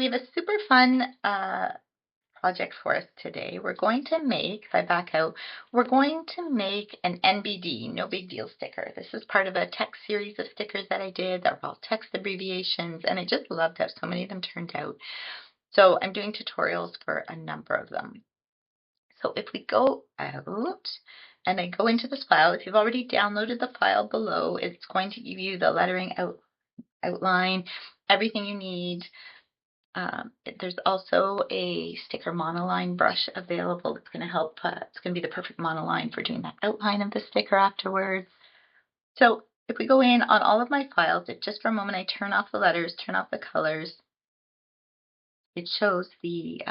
we have a super fun project for us today. We're going to make, if I back out, we're going to make an NBD, no big deal sticker. This is part of a text series of stickers that I did that were all text abbreviations, and I just loved how so many of them turned out. So I'm doing tutorials for a number of them. So if we go out and I go into this file, if you've already downloaded the file below, it's going to give you the lettering outline, everything you need. There's also a sticker monoline brush available. It's going to help, it's going to be the perfect monoline for doing that outline of the sticker afterwards. So if we go in on all of my files, if just for a moment I turn off the letters, turn off the colors, it shows the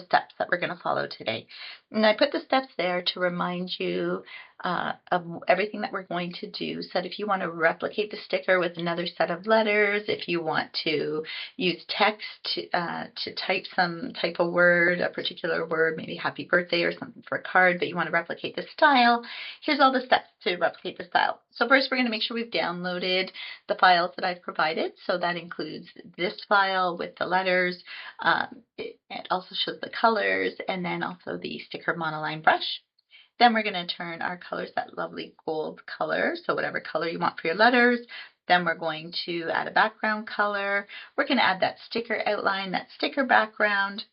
steps that we're going to follow today. And I put the steps there to remind you of everything that we're going to do. So that if you want to replicate the sticker with another set of letters, if you want to use text to type a word, a particular word, maybe happy birthday or something for a card, but you want to replicate the style, here's all the steps to replicate the style. So first we're going to make sure we've downloaded the files that I've provided. So that includes this file with the letters. It also shows the colors and then also the sticker monoline brush. Then we're going to turn our colors that lovely gold color, so whatever color you want for your letters. Then we're going to add a background color. We're going to add that sticker outline, that sticker background.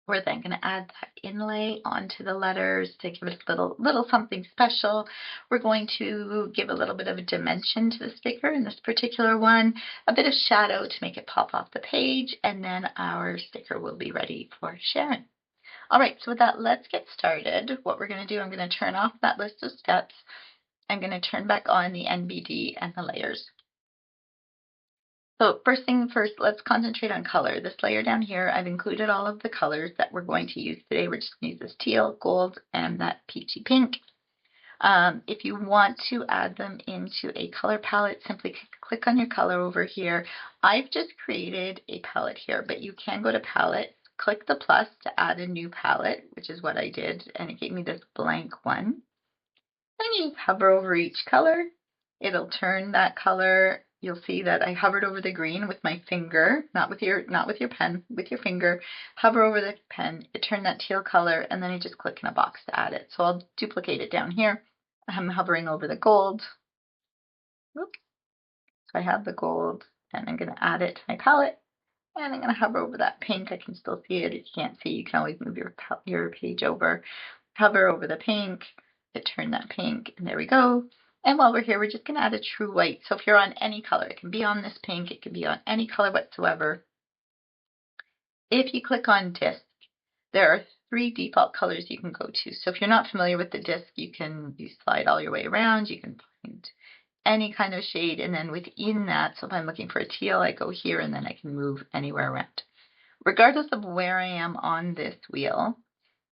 We're then going to add that inlay onto the letters to give it a little something special. We're going to give a little bit of a dimension to the sticker in this particular one, a bit of shadow to make it pop off the page, and then our sticker will be ready for sharing. All right, so with that, let's get started. What we're going to do, I'm going to turn off that list of steps. I'm going to turn back on the NBD and the layers. So first thing first, let's concentrate on color. This layer down here, I've included all of the colors that we're going to use today. We're just going to use this teal, gold, and that peachy pink. If you want to add them into a color palette, simply click on your color over here. I've just created a palette here, but you can go to palette, click the plus to add a new palette, which is what I did, and it gave me this blank one. Then you hover over each color. It'll turn that color. You'll see that I hovered over the green with my finger, not with your pen, with your finger. Hover over the pen, it turned that teal color, and then I just click in a box to add it. So I'll duplicate it down here. I'm hovering over the gold. Oops. So I have the gold, and I'm going to add it to my palette. And I'm going to hover over that pink. I can still see it. If you can't see, you can always move your page over. Hover over the pink. It turned that pink, and there we go. And while we're here, we're just going to add a true white. So if you're on any color, it can be on this pink, it can be on any color whatsoever. If you click on disc, there are 3 default colors you can go to. So if you're not familiar with the disc, you slide all your way around. You can find any kind of shade, and then within that, so if I'm looking for a teal, I go here, and then I can move anywhere around. Regardless of where I am on this wheel,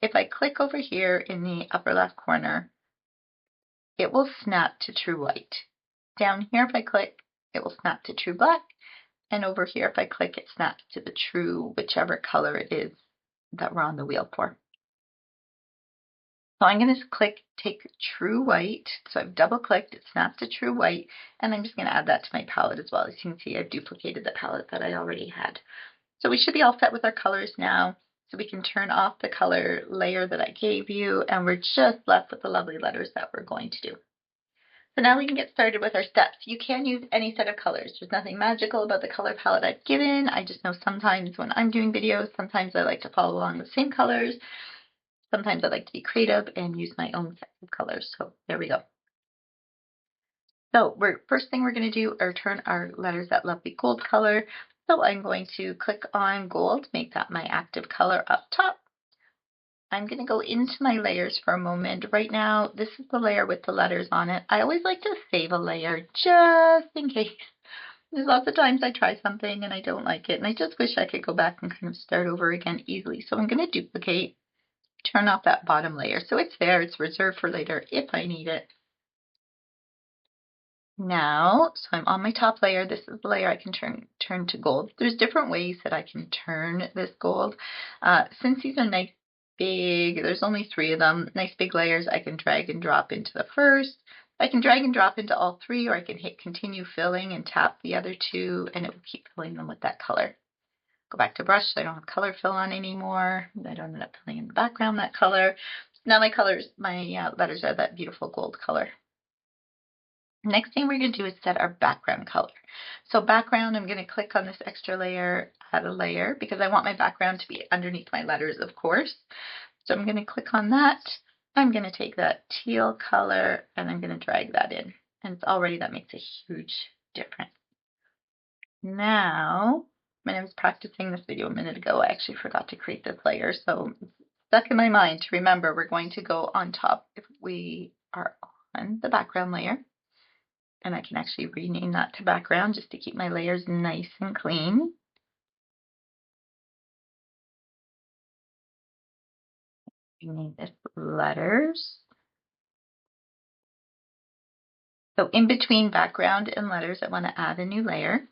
if I click over here in the upper left corner, it will snap to true white. Down here, if I click, it will snap to true black. And over here, if I click, it snaps to the true, whichever color it is that we're on the wheel for. So I'm going to click take true white. So I've double clicked, it snaps to true white. And I'm just going to add that to my palette as well. As you can see, I've duplicated the palette that I already had. So we should be all set with our colors now. So we can turn off the color layer that I gave you, and we're just left with the lovely letters that we're going to do. So now we can get started with our steps. You can use any set of colors. There's nothing magical about the color palette I've given. I just know sometimes when I'm doing videos, sometimes I like to follow along the same colors. Sometimes I like to be creative and use my own set of colors. So there we go. So first thing we're going to do are turn our letters that lovely gold color. So I'm going to click on gold, make that my active color up top. I'm going to go into my layers for a moment. Right now, this is the layer with the letters on it. I always like to save a layer just in case. There's lots of times I try something and I don't like it, and I just wish I could go back and kind of start over again easily. So I'm going to duplicate, turn off that bottom layer. So it's there, it's reserved for later if I need it. Now, so I'm on my top layer. This is the layer I can turn to gold. There's different ways that I can turn this gold. Since these are nice big, there's only 3 of them, nice big layers, I can drag and drop into the first. I can drag and drop into all 3, or I can hit continue filling and tap the other 2, and it will keep filling them with that color. Go back to brush so I don't have color fill on anymore. I don't end up filling in the background that color. Now my letters are that beautiful gold color. Next thing we're going to do is set our background color. So background, I'm going to click on this extra layer, add a layer, because I want my background to be underneath my letters, of course. So I'm going to click on that. I'm going to take that teal color and I'm going to drag that in. And it's already, that makes a huge difference. Now, when I was practicing this video a minute ago, I actually forgot to create this layer. So it's stuck in my mind to remember we're going to go on top if we are on the background layer. And I can actually rename that to background just to keep my layers nice and clean. Rename this letters. So in between background and letters, I want to add a new layer.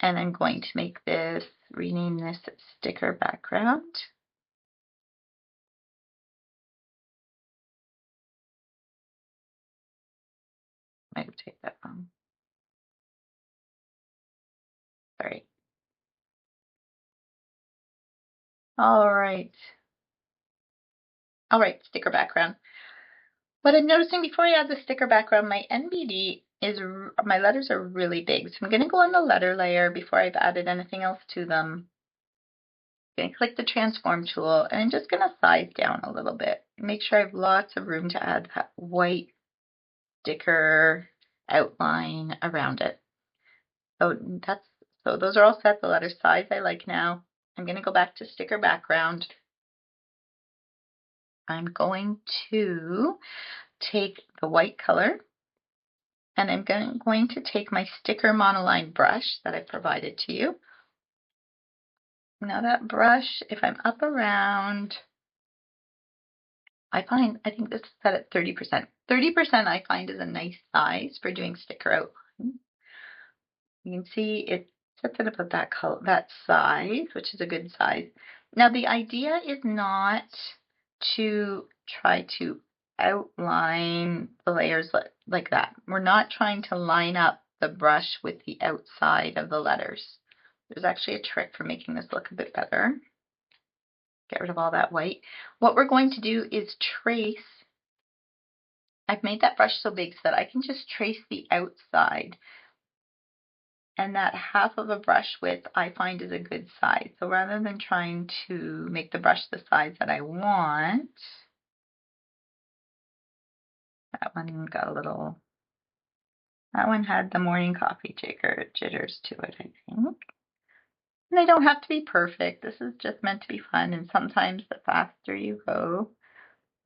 And I'm going to make this, rename this sticker background. I might have taken that wrong. Sorry. All right. All right, sticker background. What I'm noticing before I add the sticker background, my NBD is, my letters are really big. So I'm going to go on the letter layer before I've added anything else to them. I'm going to click the transform tool and I'm just going to size down a little bit. Make sure I have lots of room to add that white sticker outline around it. So those are all set. The letter size I like now. I'm going to go back to sticker background. I'm going to take the white color and I'm going to take my sticker monoline brush that I provided to you. Now that brush, if I'm up around, I think this is set at 30%. 30% I find is a nice size for doing sticker outline. You can see it sets it up at that color, that size, which is a good size. Now the idea is not to try to outline the layers like that. We're not trying to line up the brush with the outside of the letters. There's actually a trick for making this look a bit better. Get rid of all that white. What we're going to do is trace. I've made that brush so big so that I can just trace the outside. And that half of a brush width I find is a good size. So rather than trying to make the brush the size that I want, that one got a little, that one had the morning coffee jitters to it, I think. And they don't have to be perfect. This is just meant to be fun. And sometimes the faster you go,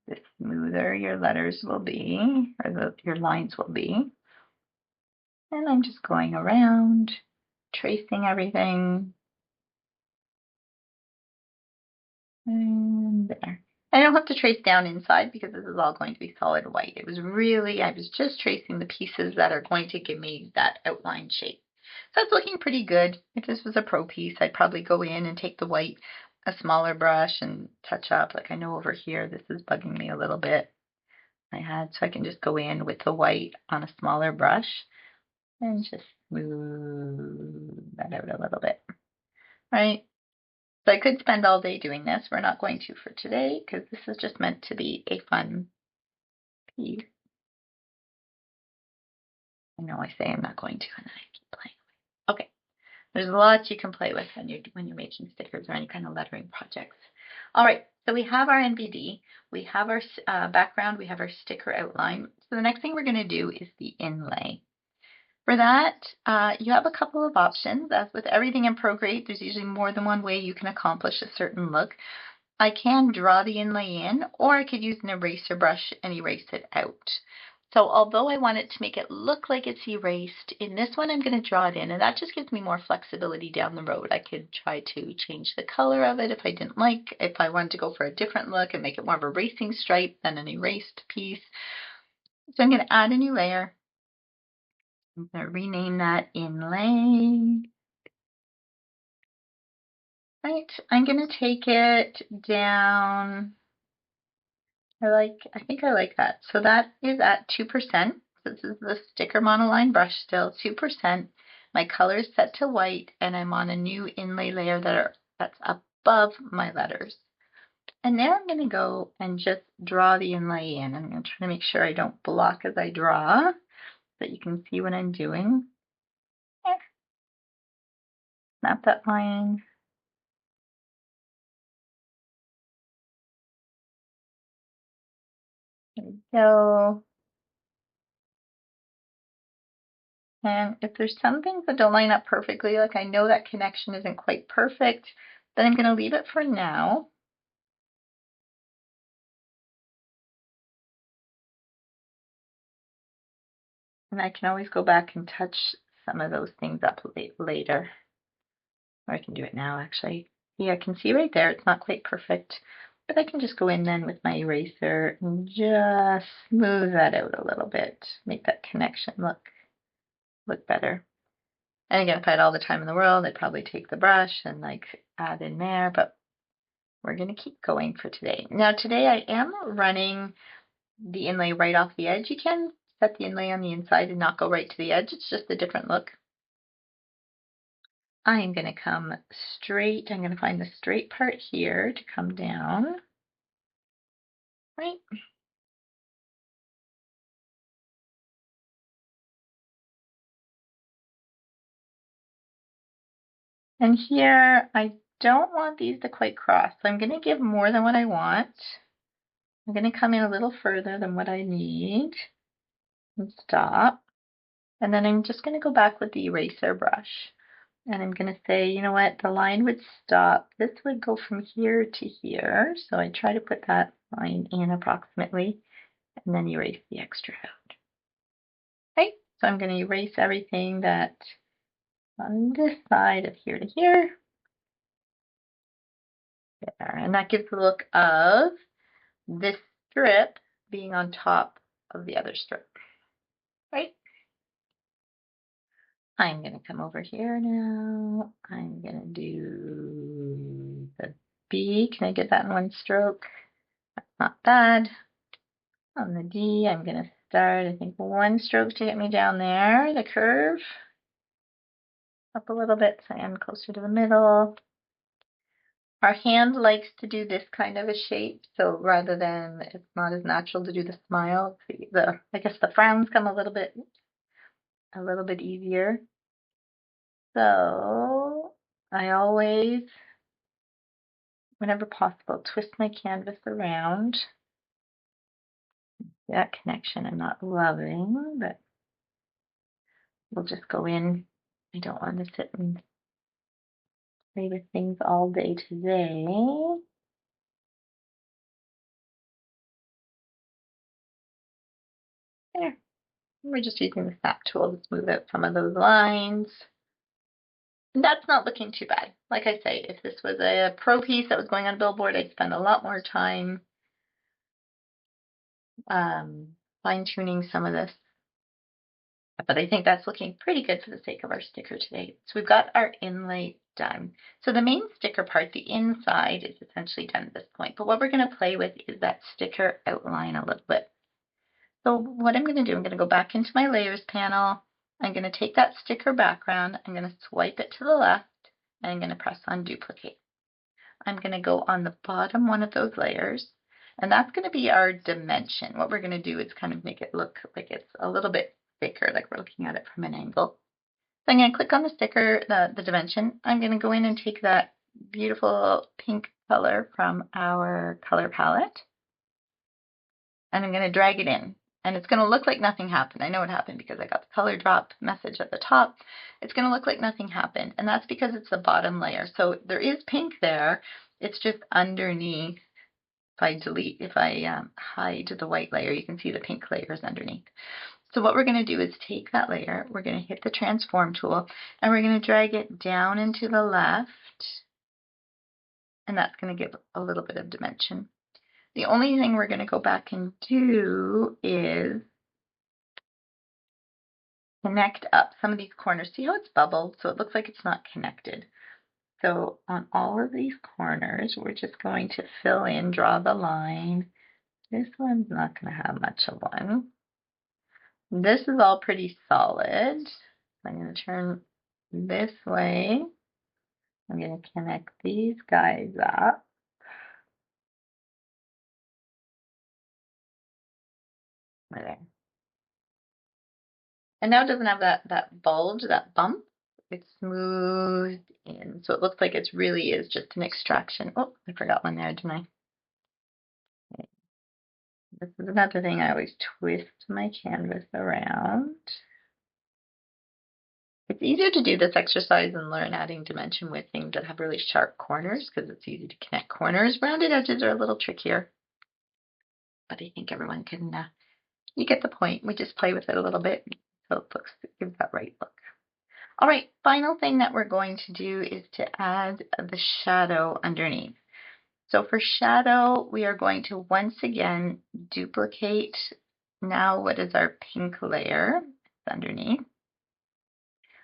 the smoother your letters will be, or your lines will be. And I'm just going around, tracing everything. And there. I don't have to trace down inside because this is all going to be solid white. It was really, I was just tracing the pieces that are going to give me that outline shape. So it's looking pretty good. If this was a pro piece, I'd probably go in and take the white, a smaller brush and touch up. Like I know over here, this is bugging me a little bit. So I can just go in with the white on a smaller brush and just smooth that out a little bit. Right? So I could spend all day doing this. We're not going to for today because this is just meant to be a fun piece. I know I say I'm not going to and then I keep playing. Okay. There's lots you can play with when you're making stickers or any kind of lettering projects. All right, so we have our NBD, we have our background, we have our sticker outline. So the next thing we're going to do is the inlay. For that, you have a couple of options. As with everything in Procreate, there's usually more than one way you can accomplish a certain look. I can draw the inlay in, or I could use an eraser brush and erase it out. So although I want it to make it look like it's erased, in this one I'm going to draw it in, and that just gives me more flexibility down the road. I could try to change the color of it if I didn't like, if I wanted to go for a different look and make it more of a racing stripe than an erased piece. So I'm going to add a new layer. I'm going to rename that inlay. Right, I'm going to take it down. I think I like that. So that is at 2%. This is the sticker monoline brush still, 2%. My color is set to white, and I'm on a new inlay layer that's above my letters. And now I'm going to go and just draw the inlay in. I'm going to try to make sure I don't block as I draw, so that you can see what I'm doing. Snap that line. There we go. And if there's some things that don't line up perfectly, like I know that connection isn't quite perfect, then I'm going to leave it for now. And I can always go back and touch some of those things up later. Or I can do it now, actually. Yeah, I can see right there, it's not quite perfect. But I can just go in then with my eraser and just smooth that out a little bit. Make that connection look better. And again, if I had all the time in the world, I'd probably take the brush and like add in there, but we're going to keep going for today. Now today I am running the inlay right off the edge. You can set the inlay on the inside and not go right to the edge. It's just a different look. I am going to come straight. I'm going to find the straight part here to come down. Right. And here, I don't want these to quite cross, so I'm going to give more than what I want. I'm going to come in a little further than what I need and stop. And then I'm just going to go back with the eraser brush. And I'm going to say, you know what, the line would stop. This would go from here to here. So I try to put that line in approximately, and then erase the extra out. Okay, so I'm going to erase everything that's on this side of here to here. There. And that gives the look of this strip being on top of the other strip, right? I'm going to come over here now. I'm going to do the B. Can I get that in one stroke? That's not bad. On the D, I'm going to start, I think, one stroke to get me down there, the curve. Up a little bit so I am closer to the middle. Our hand likes to do this kind of a shape, so rather than, it's not as natural to do the smile. I guess the frowns come a little bit easier. So I always, whenever possible, twist my canvas around. That connection I'm not loving, but we'll just go in. I don't want to sit and play with things all day today. There. We're just using the snap tool to smooth out some of those lines. And that's not looking too bad. Like I say, if this was a pro piece that was going on a billboard, I'd spend a lot more time fine-tuning some of this. But I think that's looking pretty good for the sake of our sticker today. So we've got our inlay done. So the main sticker part, the inside, is essentially done at this point. But what we're going to play with is that sticker outline a little bit. So what I'm going to do, I'm going to go back into my layers panel. I'm going to take that sticker background. I'm going to swipe it to the left, and I'm going to press on duplicate. I'm going to go on the bottom one of those layers, and that's going to be our dimension. What we're going to do is kind of make it look like it's a little bit thicker, like we're looking at it from an angle. So I'm going to click on the sticker, the dimension. I'm going to go in and take that beautiful pink color from our color palette, and I'm going to drag it in. And it's going to look like nothing happened. I know it happened because I got the color drop message at the top. It's going to look like nothing happened. And that's because it's the bottom layer. So there is pink there. It's just underneath. If I hide the white layer, you can see the pink layers underneath. So what we're going to do is take that layer. We're going to hit the transform tool. And we're going to drag it down into the left. And that's going to give a little bit of dimension. The only thing we're going to go back and do is connect up some of these corners. See how it's bubbled? So it looks like it's not connected. So on all of these corners, we're just going to fill in, draw the line. This one's not going to have much of one. This is all pretty solid. I'm going to turn this way. I'm going to connect these guys up. There. And now it doesn't have that bulge, that bump. It's smoothed in. So it looks like it really is just an extraction. Oh, I forgot one there, didn't I? Okay. This is another thing. I always twist my canvas around. It's easier to do this exercise and learn adding dimension with things that have really sharp corners because it's easy to connect corners. Rounded edges are a little trickier, but I think everyone can, you get the point. We just play with it a little bit so it gives that right look. All right, final thing that we're going to do is to add the shadow underneath. So for shadow, we are going to once again duplicate now what is our pink layer underneath.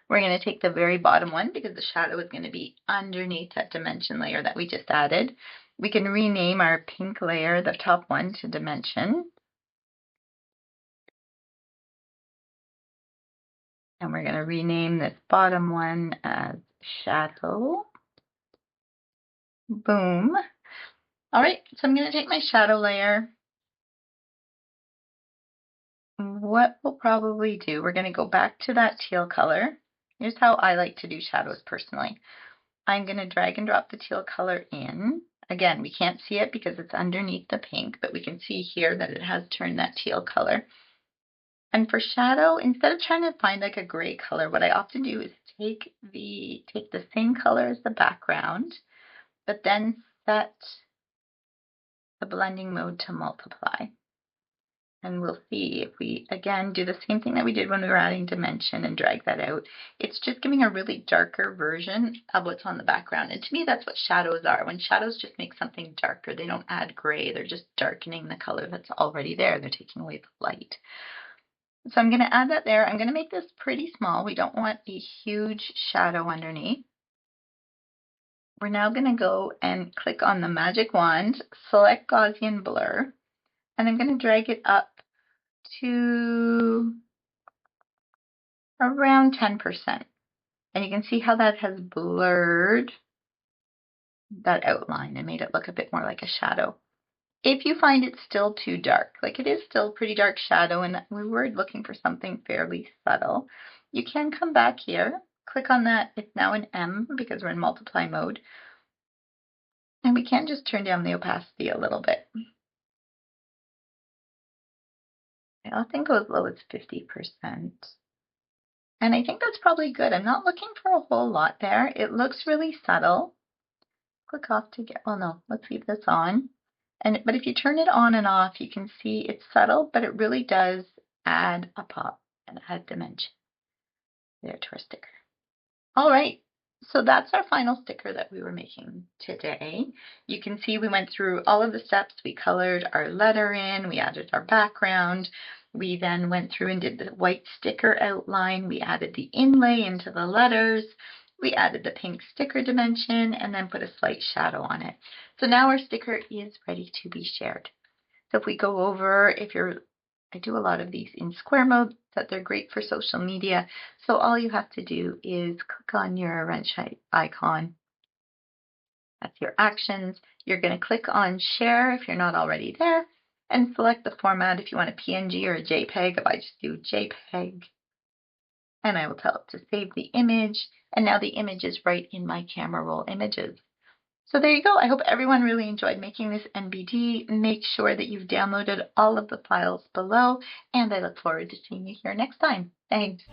We're going to take the very bottom one because the shadow is going to be underneath that dimension layer that we just added. We can rename our pink layer, the top one, to dimension. And we're going to rename this bottom one as shadow. Boom. All right, so I'm going to take my shadow layer. What we'll probably do, we're going to go back to that teal color. Here's how I like to do shadows personally. I'm going to drag and drop the teal color in. Again, we can't see it because it's underneath the pink, but we can see here that it has turned that teal color. And for shadow, instead of trying to find like a gray color, what I often do is take the same color as the background, but then set the blending mode to multiply. And we'll see if we, again, do the same thing that we did when we were adding dimension and drag that out. It's just giving a really darker version of what's on the background. And to me, that's what shadows are. When shadows just make something darker, they don't add gray. They're just darkening the color that's already there. They're taking away the light. So I'm going to add that there. I'm going to make this pretty small. We don't want a huge shadow underneath. We're now going to go and click on the magic wand, select Gaussian blur, and I'm going to drag it up to around 10%. And you can see how that has blurred that outline and made it look a bit more like a shadow. If you find it still too dark, like it is still pretty dark shadow and we were looking for something fairly subtle, you can come back here, click on that. It's now an M because we're in multiply mode. And we can just turn down the opacity a little bit. I think go as low as 50%. And I think that's probably good. I'm not looking for a whole lot there. It looks really subtle. Click off to get, well, no, let's leave this on. But if you turn it on and off, you can see it's subtle, but it really does add a pop and add dimension there to our sticker. All right, so that's our final sticker that we were making today. You can see we went through all of the steps. We colored our letter in, we added our background. We then went through and did the white sticker outline. We added the inlay into the letters. We added the pink sticker dimension and then put a slight shadow on it. So now our sticker is ready to be shared. So if we go over, I do a lot of these in square mode, that they're great for social media. So all you have to do is click on your wrench icon. That's your actions. You're going to click on share if you're not already there and select the format if you want a PNG or a JPEG. If I just do JPEG, and I will tell it to save the image. And now the image is right in my camera roll images. So there you go. I hope everyone really enjoyed making this NBD. Make sure that you've downloaded all of the files below, and I look forward to seeing you here next time. Thanks.